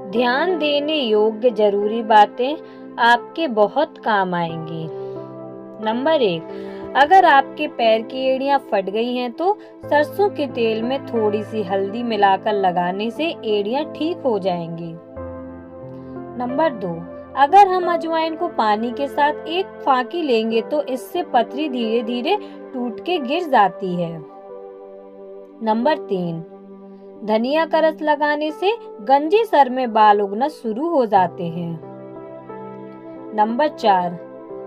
ध्यान देने योग्य जरूरी बातें आपके बहुत काम आएंगी। नंबर 1, अगर आपके पैर की एड़ियां फट गई हैं तो सरसों के तेल में थोड़ी सी हल्दी मिलाकर लगाने से एड़ियां ठीक हो जाएंगी। नंबर 2, अगर हम अजवाइन को पानी के साथ एक फांकी लेंगे तो इससे पथरी धीरे धीरे टूट के गिर जाती है। नंबर 3, धनिया का रस लगाने से गंजे सर में बाल उगना शुरू हो जाते हैं। नंबर 4,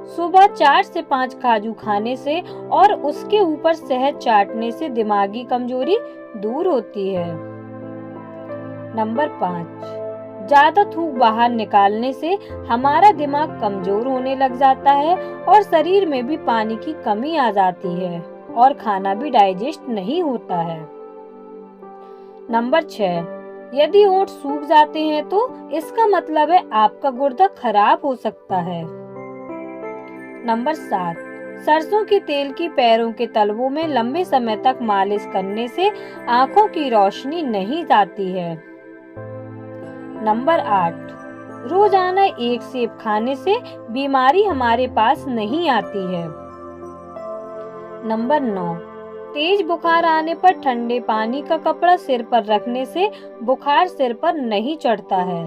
सुबह 4 से 5 काजू खाने से और उसके ऊपर शहद चाटने से दिमागी कमजोरी दूर होती है। नंबर 5, ज्यादा थूक बाहर निकालने से हमारा दिमाग कमजोर होने लग जाता है और शरीर में भी पानी की कमी आ जाती है और खाना भी डाइजेस्ट नहीं होता है। नंबर 6, यदि ओंठ सूख जाते हैं तो इसका मतलब है आपका गुर्दा खराब हो सकता है। नंबर 7, सरसों के तेल की पैरों के तलवों में लंबे समय तक मालिश करने से आंखों की रोशनी नहीं जाती है। नंबर 8, रोजाना एक सेब खाने से बीमारी हमारे पास नहीं आती है। नंबर 9, तेज बुखार आने पर ठंडे पानी का कपड़ा सिर पर रखने से बुखार सिर पर नहीं चढ़ता है।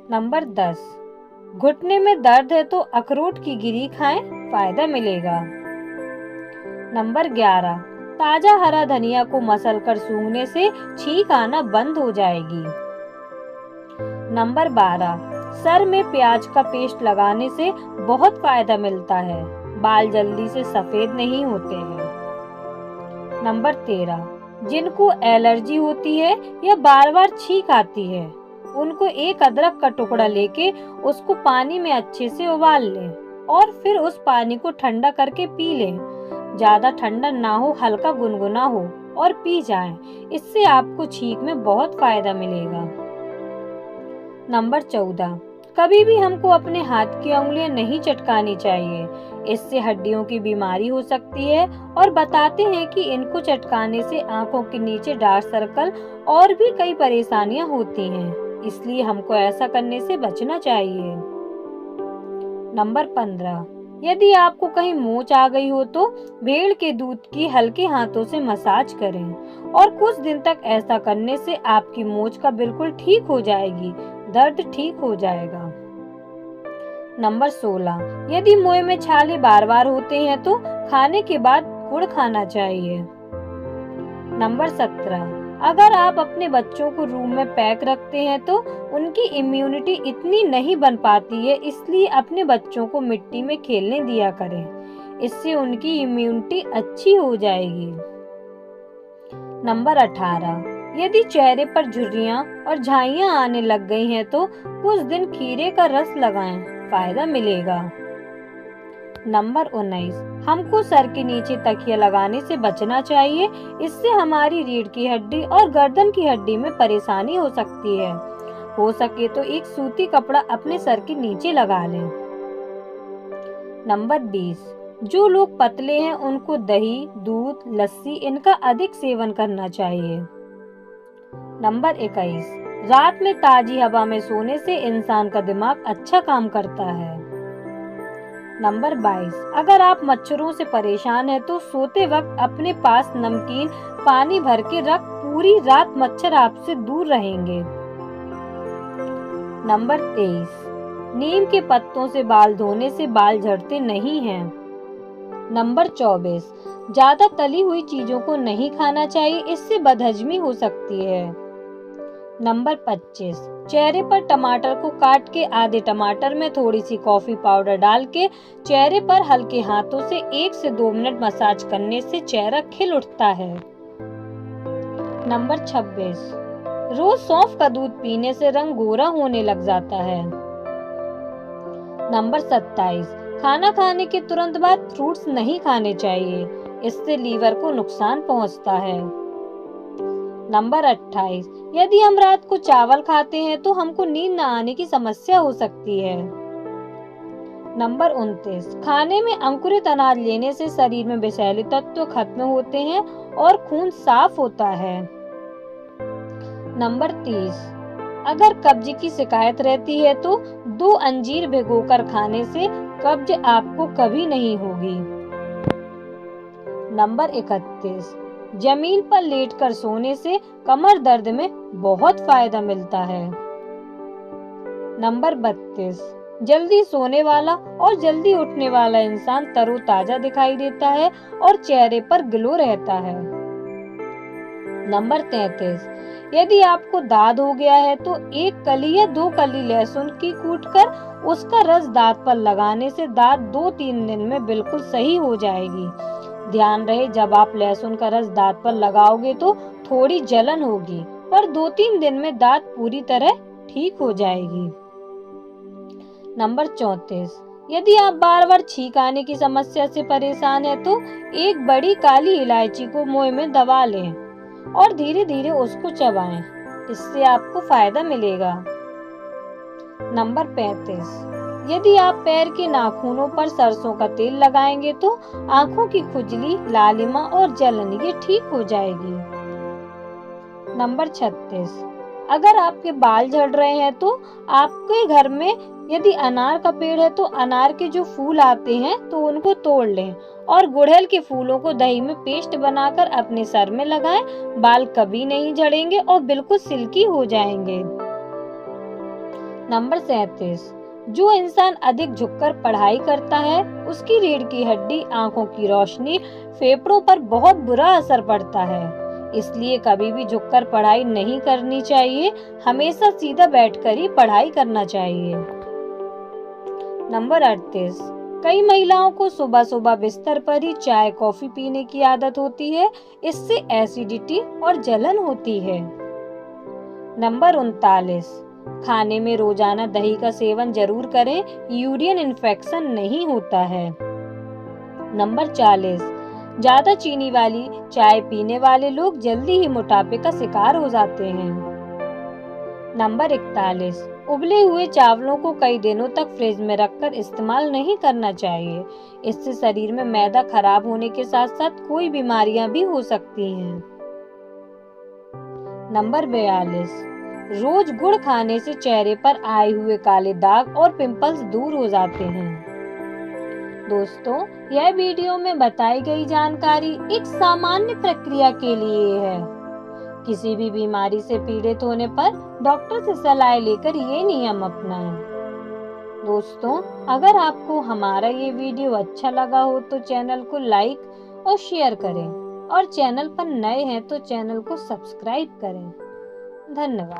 नंबर 10, घुटने में दर्द है तो अखरोट की गिरी खाएं, फायदा मिलेगा। नंबर 11, ताजा हरा धनिया को मसलकर सूंघने से छींक आना बंद हो जाएगी। नंबर 12, सर में प्याज का पेस्ट लगाने से बहुत फायदा मिलता है, बाल जल्दी से सफेद नहीं होते हैं। नंबर 13, जिनको एलर्जी होती है या बार बार छींक आती है उनको एक अदरक का टुकड़ा लेके उसको पानी में अच्छे से उबाल लें और फिर उस पानी को ठंडा करके पी लें। ज्यादा ठंडा ना हो, हल्का गुनगुना हो और पी जाएं। इससे आपको छींक में बहुत फायदा मिलेगा। नंबर 14, कभी भी हमको अपने हाथ की उंगलियां नहीं चटकानी चाहिए, इससे हड्डियों की बीमारी हो सकती है और बताते हैं कि इनको चटकाने से आंखों के नीचे डार्क सर्कल और भी कई परेशानियां होती हैं, इसलिए हमको ऐसा करने से बचना चाहिए। नंबर 15, यदि आपको कहीं मोच आ गई हो तो भेड़ के दूध की हल्के हाथों से मसाज करें और कुछ दिन तक ऐसा करने से आपकी मोच का बिल्कुल ठीक हो जाएगी, दर्द ठीक हो जाएगा। नंबर 16, यदि मुंह में छाले बार बार होते हैं तो खाने के बाद गुड़ खाना चाहिए। नंबर 17, अगर आप अपने बच्चों को रूम में पैक रखते हैं तो उनकी इम्यूनिटी इतनी नहीं बन पाती है, इसलिए अपने बच्चों को मिट्टी में खेलने दिया करें, इससे उनकी इम्यूनिटी अच्छी हो जाएगी। नंबर 18, यदि चेहरे पर झुर्रियां और झाइयां आने लग गई हैं तो कुछ दिन खीरे का रस लगाएं, फायदा मिलेगा। नंबर 19, हमको सर के नीचे तकिया लगाने से बचना चाहिए, इससे हमारी रीढ़ की हड्डी और गर्दन की हड्डी में परेशानी हो सकती है। हो सके तो एक सूती कपड़ा अपने सर के नीचे लगा लें। नंबर 20, जो लोग पतले हैं उनको दही, दूध, लस्सी इनका अधिक सेवन करना चाहिए। नंबर 21, रात में ताजी हवा में सोने से इंसान का दिमाग अच्छा काम करता है। नंबर 22, अगर आप मच्छरों से परेशान हैं तो सोते वक्त अपने पास नमकीन पानी भर के रख, पूरी रात मच्छर आपसे दूर रहेंगे। नंबर 23, नीम के पत्तों से बाल धोने से बाल झड़ते नहीं हैं। नंबर 24, ज्यादा तली हुई चीजों को नहीं खाना चाहिए, इससे बदहजमी हो सकती है। नंबर 25, चेहरे पर टमाटर को काट के आधे टमाटर में थोड़ी सी कॉफी पाउडर डाल के चेहरे पर हल्के हाथों से 1 से 2 मिनट मसाज करने से चेहरा खिल उठता है। नंबर 26, रोज सौंफ का दूध पीने से रंग गोरा होने लग जाता है। नंबर 27, खाना खाने के तुरंत बाद फ्रूट्स नहीं खाने चाहिए, इससे लीवर को नुकसान पहुंचता है। नंबर 28, यदि हम रात को चावल खाते हैं तो हमको नींद न आने की समस्या हो सकती है। नंबर 29, खाने में अंकुरित अनाज लेने से शरीर में विषैले तत्व खत्म होते हैं और खून साफ होता है। नंबर 30, अगर कब्ज की शिकायत रहती है तो 2 अंजीर भिगोकर खाने से कब्ज आपको कभी नहीं होगी। नंबर 31, जमीन पर लेटकर सोने से कमर दर्द में बहुत फायदा मिलता है। नंबर 32, जल्दी सोने वाला और जल्दी उठने वाला इंसान तरोताजा दिखाई देता है और चेहरे पर ग्लो रहता है। नंबर 33, यदि आपको दाद हो गया है तो 1 कली या 2 कली लहसुन की कूटकर उसका रस दांत पर लगाने से दांत 2-3 दिन में बिल्कुल सही हो जाएगी। ध्यान रहे, जब आप लहसुन का रस दांत पर लगाओगे तो थोड़ी जलन होगी, पर 2-3 दिन में दांत पूरी तरह ठीक हो जाएगी। नंबर 34, यदि आप बार बार छींक आने की समस्या से परेशान है तो एक बड़ी काली इलायची को मुंह में दबा लें और धीरे धीरे उसको चबाएं। इससे आपको फायदा मिलेगा। नंबर 35, यदि आप पैर के नाखूनों पर सरसों का तेल लगाएंगे तो आंखों की खुजली, लालिमा और जलन ये ठीक हो जाएगी। नंबर 36, अगर आपके बाल झड़ रहे हैं तो आपके घर में यदि अनार का पेड़ है तो अनार के जो फूल आते हैं तो उनको तोड़ लें और गुड़हल के फूलों को दही में पेस्ट बनाकर अपने सर में लगाएं। बाल कभी नहीं झड़ेंगे और बिल्कुल सिल्की हो जाएंगे। नंबर 37, जो इंसान अधिक झुककर पढ़ाई करता है उसकी रीढ़ की हड्डी, आंखों की रोशनी, फेफड़ों पर बहुत बुरा असर पड़ता है। इसलिए कभी भी झुककर पढ़ाई नहीं करनी चाहिए, हमेशा सीधा बैठकर ही पढ़ाई करना चाहिए। नंबर 38, कई महिलाओं को सुबह सुबह बिस्तर पर ही चाय कॉफी पीने की आदत होती है, इससे एसिडिटी और जलन होती है। नंबर 39, खाने में रोजाना दही का सेवन जरूर करें, यूरिन इन्फेक्शन नहीं होता है। नंबर 40, ज्यादा चीनी वाली चाय पीने वाले लोग जल्दी ही मोटापे का शिकार हो जाते हैं। नंबर 41, उबले हुए चावलों को कई दिनों तक फ्रिज में रखकर इस्तेमाल नहीं करना चाहिए। इससे शरीर में मैदा खराब होने के साथ साथ कोई बीमारियां भी हो सकती हैं। नंबर 42, रोज गुड़ खाने से चेहरे पर आए हुए काले दाग और पिंपल्स दूर हो जाते हैं। दोस्तों, यह वीडियो में बताई गई जानकारी एक सामान्य प्रक्रिया के लिए है। किसी भी बीमारी से पीड़ित होने पर डॉक्टर से सलाह लेकर ये नियम अपनाएं। दोस्तों, अगर आपको हमारा ये वीडियो अच्छा लगा हो तो चैनल को लाइक और शेयर करें और चैनल पर नए हैं तो चैनल को सब्सक्राइब करें। धन्यवाद।